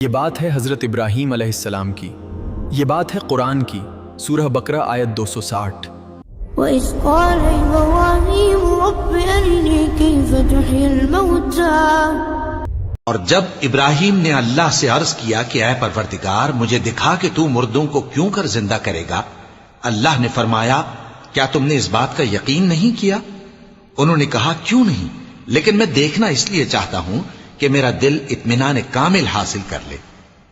یہ بات ہے حضرت ابراہیم علیہ السلام کی، یہ بات ہے قرآن کی، سورہ بقرہ آیت 260۔ وَإِذْ قَالَ إِبْرَاهِيمُ رَبِّ أَرِنِي كَيْفَ تُحْيِي الْمَوْتَىٰ۔ اور جب ابراہیم نے اللہ سے عرض کیا کہ اے پروردگار مجھے دکھا کہ تو مردوں کو کیوں کر زندہ کرے گا، اللہ نے فرمایا کیا تم نے اس بات کا یقین نہیں کیا؟ انہوں نے کہا کیوں نہیں، لیکن میں دیکھنا اس لیے چاہتا ہوں کہ میرا دل اطمینان کامل حاصل کر لے۔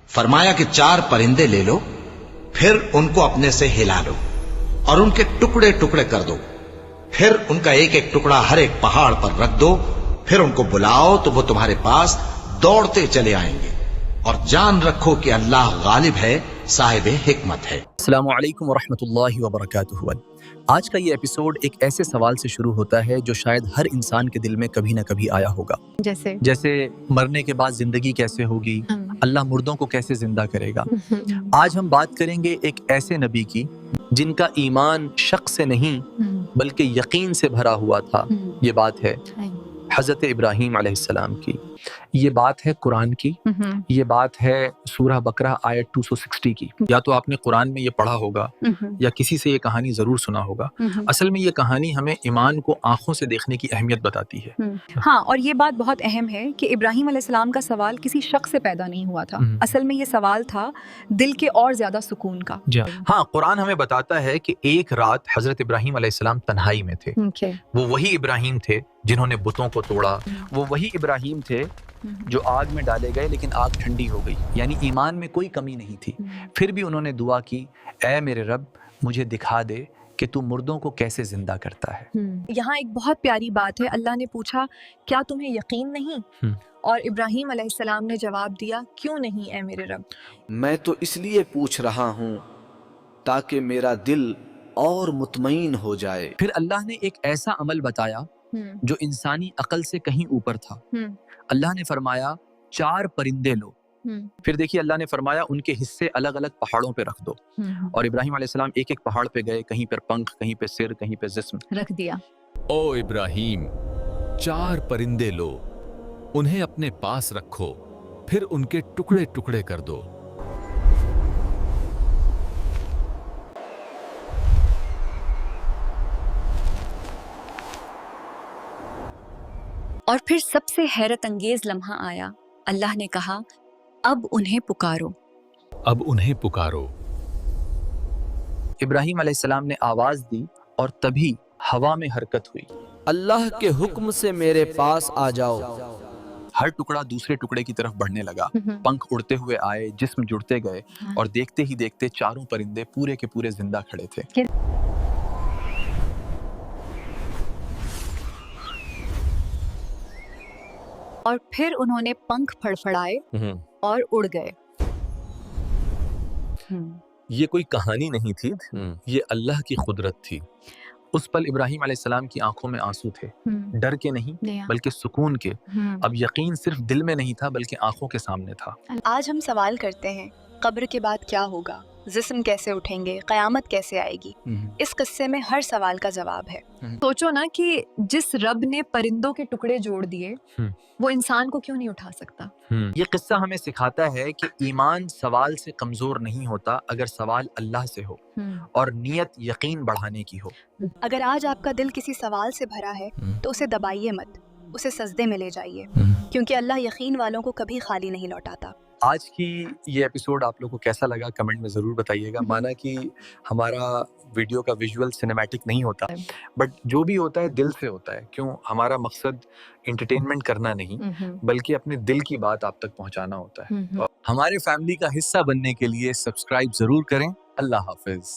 فرمایا کہ 4 پرندے لے لو، پھر ان کو اپنے سے ہلا لو اور ان کے ٹکڑے ٹکڑے کر دو، پھر ان کا ایک ایک ٹکڑا ہر ایک پہاڑ پر رکھ دو، پھر ان کو بلاؤ تو وہ تمہارے پاس دوڑتے چلے آئیں گے، اور جان رکھو کہ اللہ غالب ہے، صاحب حکمت ہے۔ السلام علیکم ورحمۃ اللہ وبرکاتہ۔ آج کا یہ ایپیسوڈ ایک ایسے سوال سے شروع ہوتا ہے جو شاید ہر انسان کے دل میں کبھی نہ کبھی آیا ہوگا، جیسے مرنے کے بعد زندگی کیسے ہوگی، اللہ مردوں کو کیسے زندہ کرے گا۔ آج ہم بات کریں گے ایک ایسے نبی کی جن کا ایمان شک سے نہیں بلکہ یقین سے بھرا ہوا تھا۔ یہ بات ہے حضرت ابراہیم علیہ السلام کی، یہ بات ہے قرآن کی، یہ بات ہے سورہ بقرہ آیت 260 کی۔ یا تو آپ نے قرآن میں یہ پڑھا ہوگا یا کسی سے یہ کہانی ضرور سنا ہوگا۔ اصل میں یہ کہانی ہمیں ایمان کو آنکھوں سے دیکھنے کی اہمیت بتاتی ہے۔ ہاں، اور یہ بات بہت اہم ہے کہ ابراہیم علیہ السلام کا سوال کسی شخص سے پیدا نہیں ہوا تھا، اصل میں یہ سوال تھا دل کے اور زیادہ سکون کا۔ ہاں، قرآن ہمیں بتاتا ہے کہ ایک رات حضرت ابراہیم علیہ السلام تنہائی میں تھے۔ وہ وہی ابراہیم تھے جنہوں نے بتوں کو توڑا، وہ وہی ابراہیم تھے جو آگ میں ڈالے گئے لیکن آگ ٹھنڈی ہو گئی، یعنی ایمان میں کوئی کمی نہیں تھی۔ پھر بھی انہوں نے دعا کی، اے میرے رب مجھے دکھا دے کہ تو مردوں کو کیسے زندہ کرتا ہے۔ یہاں ایک بہت پیاری بات ہے، اللہ نے پوچھا کیا تمہیں یقین نہیں؟ اور ابراہیم علیہ السلام نے جواب دیا کیوں نہیں اے میرے رب؟ میں تو اس لیے پوچھ رہا ہوں تاکہ میرا دل اور مطمئن ہو جائے۔ پھر اللہ نے ایک ایسا عمل بتایا جو انسانی عقل سے کہیں اوپر تھا۔ اللہ نے فرمایا 4 پرندے لو، پھر دیکھیے اللہ نے فرمایا ان کے حصے الگ الگ پہاڑوں پہ رکھ دو، اور ابراہیم علیہ السلام ایک ایک پہاڑ پہ گئے، کہیں پر پنکھ، کہیں پہ سر، کہیں پہ جسم رکھ دیا۔ او ابراہیم 4 پرندے لو، انہیں اپنے پاس رکھو، پھر ان کے ٹکڑے ٹکڑے کر دو۔ اور پھر سب سے حیرت انگیز لمحہ آیا، اللہ نے کہا اب انہیں پکارو۔ اب انہیں پکارو۔ ابراہیم علیہ السلام نے آواز دی اور تبھی ہوا میں حرکت ہوئی۔ اللہ کے حکم سے میرے پاس آ جاؤ۔ ہر ٹکڑا دوسرے ٹکڑے کی طرف بڑھنے لگا، پنکھ اڑتے ہوئے آئے، جسم جڑتے گئے، اور دیکھتے ہی دیکھتے 4 پرندے پورے کے پورے زندہ کھڑے تھے۔ اور پھر انہوں نے پنکھ پھڑپھڑائے اور اڑ گئے۔ یہ کوئی کہانی نہیں تھی، یہ اللہ کی قدرت تھی۔ اس پل ابراہیم علیہ السلام کی آنکھوں میں آنسو تھے، ڈر کے نہیں بلکہ سکون کے۔ اب یقین صرف دل میں نہیں تھا بلکہ آنکھوں کے سامنے تھا۔ آج ہم سوال کرتے ہیں قبر کے بعد کیا ہوگا، جسم کیسے اٹھیں گے، قیامت کیسے آئے گی؟ اس قصے میں ہر سوال کا جواب ہے۔ سوچو نا کہ جس رب نے پرندوں کے ٹکڑے جوڑ دیے وہ انسان کو کیوں نہیں اٹھا سکتا؟ یہ قصہ ہمیں سکھاتا ہے کہ ایمان سوال سے کمزور نہیں ہوتا اگر سوال اللہ سے ہو اور نیت یقین بڑھانے کی ہو۔ اگر آج آپ کا دل کسی سوال سے بھرا ہے تو اسے دبائیے مت، اسے سجدے میں لے جائیے، کیونکہ اللہ یقین والوں کو کبھی خالی نہیں لوٹاتا۔ آج کی یہ ایپیسوڈ آپ لوگوں کو کیسا لگا کمنٹ میں ضرور بتائیے گا۔ مانا کہ ہمارا ویڈیو کا ویژول سنیمیٹک نہیں ہوتا، بٹ جو بھی ہوتا ہے دل سے ہوتا ہے۔ کیوں؟ ہمارا مقصد انٹرٹینمنٹ کرنا نہیں بلکہ اپنے دل کی بات آپ تک پہنچانا ہوتا ہے۔ ہمارے فیملی کا حصہ بننے کے لیے سبسکرائب ضرور کریں۔ اللہ حافظ۔